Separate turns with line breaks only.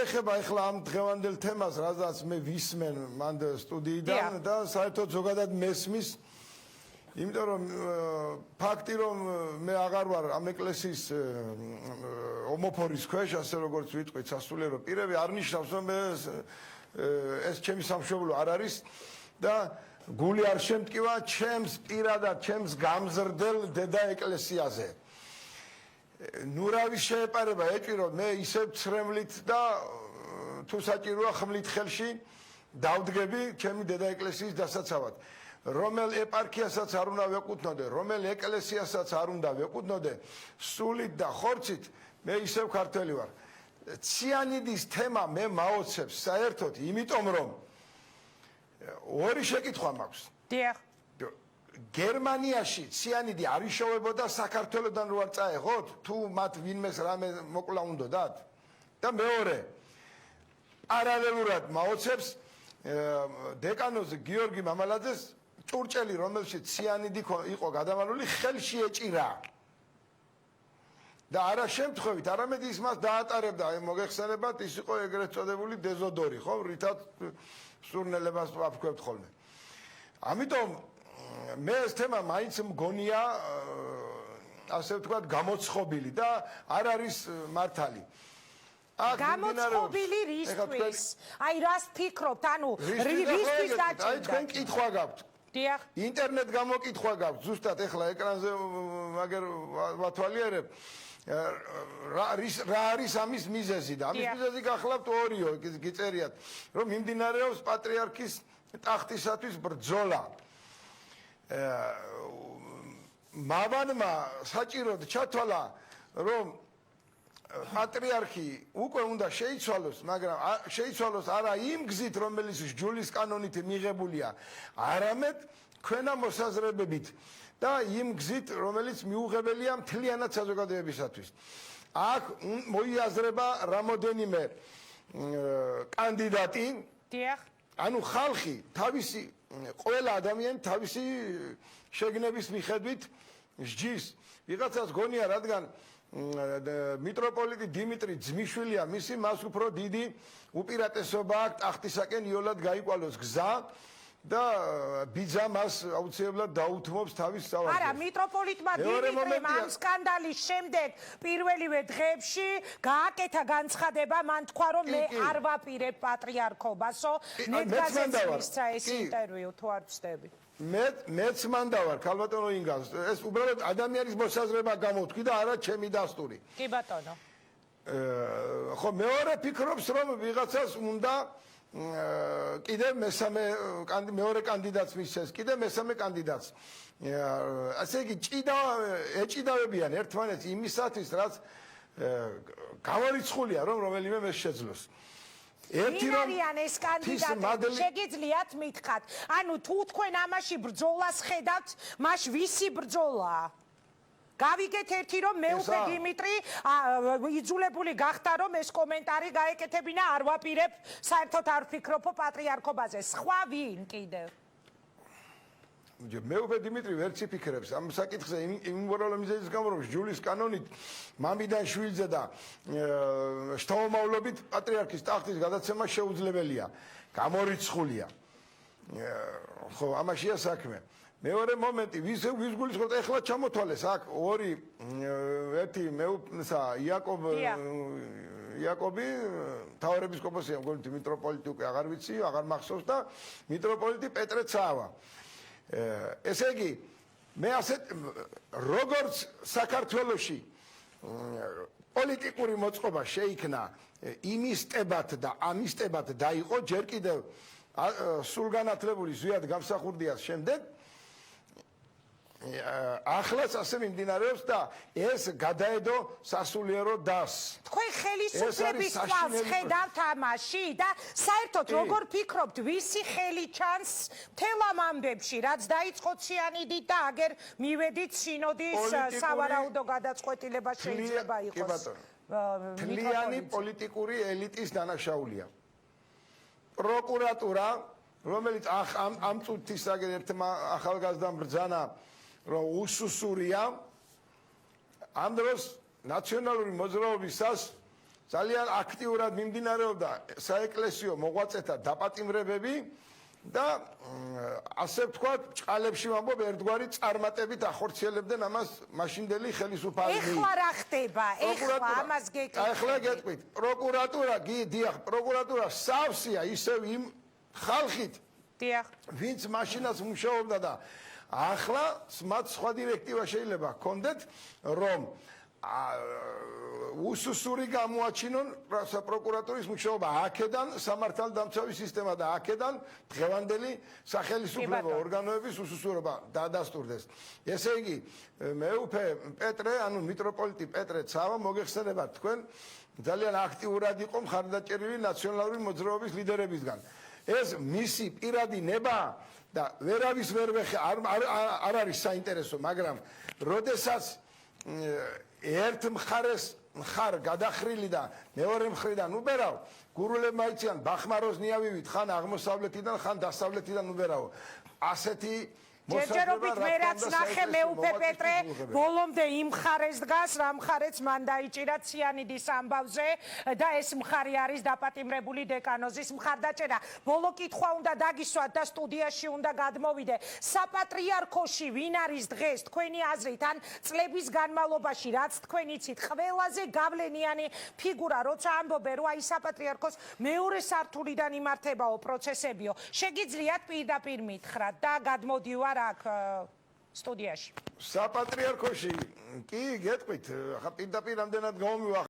შეეხება ახლა ამ დღევანდელ თემას, რადგან მე ვისმენ მანდ სტუდიიდან და საერთოდ ზოგადად მესმის, იმიტომ რომ ფაქტი რომ მე აღარ ვარ ამ ეკლესიის ომოფორის ქვეშ, ასე როგორც ვიტყვით სასულიერო პირები, არ ნიშნავს რომ ეს ჩემი სამშობლო არ არის და გული არ შემტკივა ჩემს პირადად ჩემს გამზრდელ დედა ეკლესიაზე. ნუ რავის შეეპარება ეჭირო მე ისევ ცრემლით და თუ საჭიროა ხმლით ხელში დავდგები ჩემი დედა ეკლესიის დასაცავად. რომელ ეპარქიასაც არ უნდა ვეკუთვნოდე, რომელ ეკლესიასაც არ უნდა ვეკუთვნოდე, სულით და ხორცით მე ისევ ქართველი ვარ. ციანიდის თემა მე მაოცებს საერთოდ, იმიტომ რომ ორი შეკითხვა მაქვს.
დიახ.
გერმანიაში ციანიდი არ იშოვებოდა საქართველოსთან რო არ წაეღოთ, თუ მათ ვინმეს რამე მოკლა უნდათ? და მეორე, პარალელურად მაოცებს დეკანოზ გიორგი მამალაძეს ჭურჭელი, რომელშიც ციანიდი იყო გადამალული, ხელში ეჭირა. და არა შემთხვევით, არამედ ის მას დაატარებდა, მოგეხსენებათ, ის იყო ეგრეთ წოდებული დეზოდორი, ხო, რითაც სურნელებას ვაფქვევთ ხოლმე. ამიტომ მე ეს თემა მაინც მგონია, ასე ვთქვათ, გამოცხობილი და არ არის მართალი.
გამოცხობილი რისთვის? აი რას ფიქრობთ? ანუ რისთვის დაჭირდა?
აი თქვენ კითხვა გაქვთ.
დიახ.
ინტერნეტ გამოკითხვა გაქვთ, ზუსტად ეხლა ეკრანზე მაგერ ვათვალიერებ. რა არის ამის მიზეზი და ამის მიზეზი გახლავთ ორიო, გიწერიათ, რომ მიმდინარეობს პატრიარქის ტახტისათვის ბრძოლა. მავანმა საჭიროდ ჩათვალა, რომ პატრიარქი უკვე უნდა შეიცვალოს, მაგრამ შეიცვალოს არა იმ გზით, რომელიც ჯულის კანონით მიღებულია, არამედ ქვენა მოსაზრებებით და იმ გზით, რომელიც მიუღებელია მთლიანად საზოგადოებისათვის. აქ მოიაზრება რამოდენიმე კანდიდატი.
დიახ.
ანუ ხალხი თავისი ყველა ადამიანი თავისი შეგნების მიხედვით სჯის. ვიღაცას გონია, რადგან მიტროპოლიტი დიმიტრი ძმიშვილია მისი, მას უფრო დიდი უპირატესობა აქვს ტახტისაკენ იოლად გაიკვალოს გზა და ბიძა მას აუცილებლად დაუთმობს თავის სავარჯიშს.
არა, მიტროპოლიტმა დიმიტრიმ ამ სკანდალის შემდეგ პირველივე დღეებში გააკეთა განცხადება, მან თქვა რომ მე არ ვაპირებ პატრიარქობასო, ნეტგაზეთს მისცა ეს ინტერვიუ, თუ არ ვცდები.
მეც მანდა ვარ, ქალბატონო ინგას, ეს უბრალოდ ადამიანის მოსაზრება გამოვთქვი და არა ჩემი დასტური.
კი ბატონო.
ხო, მეორე ფიქრობს რომ ვიღაცას უნდა კიდე მეორე კანდიდატს მისცეს, კიდე მესამე კანდიდატს. ასე იგი ეჭიდავებიან ერთმანეთს იმისათვის, რაც გამორიცხულია რომ რომელიმე მეს შეძლოს.
ვინ არიან ეს კანდიდატები? შეგიძლიათ მითხრათ. ანუ თუ თქვენ ამაში ბრძოლას ხედავთ, მაშ ვისი ბრძოლაა? გავიგეთ ერთი რომ მე უკვე დიმიტრი იძულებული გახდა რომ ეს კომენტარი გაეკეთებინა, არ ვაპირებ, საერთოდ არ ვფიქრობ პატრიარქობაზე. სხვა ვინ კიდევ?
მე უკვე დიმიტრი ვერც იფიქრებს ამ საკითხზე იმ მორალიზების გამო რომ ჯულის კანონით მამიდან შვილზე და შთამომავლობით პატრიარქის ტახტის გადაცემა შეუძლებელია, გამორიცხულია. ხო, ამაშია საქმე. მეორე მომენტი, ვის გულისხმობთ, ეხლა ჩამოთვალეს აქ ორი, ერთი იაკობი, მთავარეპისკოპოსია, მგონი მიტროპოლიტი უკვე აღარ ვიცი, აღარ მახსოვს და მიტროპოლიტი პეტრე ცავა. ესე იგი, მე ასეთ როგორც საქართველოში პოლიტიკური მოწყობა შეიქმნა იმისტებად და ამისტებად დაიყო, ჯერ კიდევ სულგანათლებული ზვიად გამსახურდიას შემდეგ, ახლაც ასე მიმდინარეობს და ეს გადაედო სასულიერო დასს.
თქვენ ხელისუფლების თვალს ხედავთ ამაში და საერთოდ როგორ ფიქრობთ, ვისი ხელი ჩანს მთელ ამ ამბებში, რაც დაიწყო ციანიდით და აგერ მივედით სინოდის სავარაუდო გადაწყვეტილება შეიძლება იყოს.
მთლიანი პოლიტიკური ელიტის დანაშაულია. პროკურატურა, რომელიც ამ წუთის ერთმა ახალგაზრდამ ბრძანა რომ უსუსურია, ამ დროს ნაციონალური მოძრაობისას ძალიან აქტიურად მიმდინარეობდა საეკლესიო მოღვაწეთა დაპატიმრებები და ასე ვთქვათ, ჭყალებში ვამბობ, ერთგვარი წარმატებით ახორციელებდნენ ამას მაშინდელი ხელისუფალი.
ეხლა რა ხდება? ეხლა ამას გეკითხებით.
ეხლა გეტყვით, პროკურატურა სავსეა ისევ იმ ხალხით,
დიახ.
ვინც მაშინაც მუშაობდა და ახლა მათ სხვა დირექტივა შეიძლება ჰქონდეთ, რომ უსუსური გამოაჩინონ პროკურატურის მუშაობა აქედან სამართალდამცავი სისტემა და აქედან დღევანდელი სახელმწიფო ორგანოების უსუსურობა დადასტურდეს. ესე იგი, მეუფე პეტრე, ანუ მიტროპოლიტი პეტრე ცავა მოგეხსენებათ თქვენ ძალიან აქტიურად იყო მხარდაჭერილი ნაციონალური მოძრაობის ლიდერებისგან. ეს მისი პირადი ნება და ვერავის ვერ არ არის საინტერესო, მაგრამ როდესაც ერთ მხარ გადახრილი და მეორე მხრიდან უბერავ, გურულებმა იციან ბახმაროს ნიავივით, ხან აღმოსავლეთიდან, ხან დასავლეთიდან უბერავ. ასეთი
ჯერჯერობით მე რაც ნახე მეუფე პეტრე ბოლომდე იმ მხარეს დგას, რა მხარეც მან დაიჭირა ციანიდის ამბავზე და ეს მხარე არის დაპატიმრებული დეკანოზის მხარდაჭერა. ბოლო კითხვა უნდა დაგისვათ და სტუდიაში უნდა გადმოვიდე. საპატრიარქოში ვინ არის დღეს თქვენი აზრით, ან წლების განმავლობაში, რაც თქვენ იცით, ყველაზე გავლენიანი ფიგურა, როცა ამბობენ, რომ აი საპატრიარქოს მეორე სართულიდან იმართებაო პროცესებიო. შეგიძლიათ პირდაპირ მითხრათ და გადმოდივარ აქ სტუდიაში.
საპატრიარქოში კი გეტყვით, ხა პირდაპირ ამდენად გამომივახ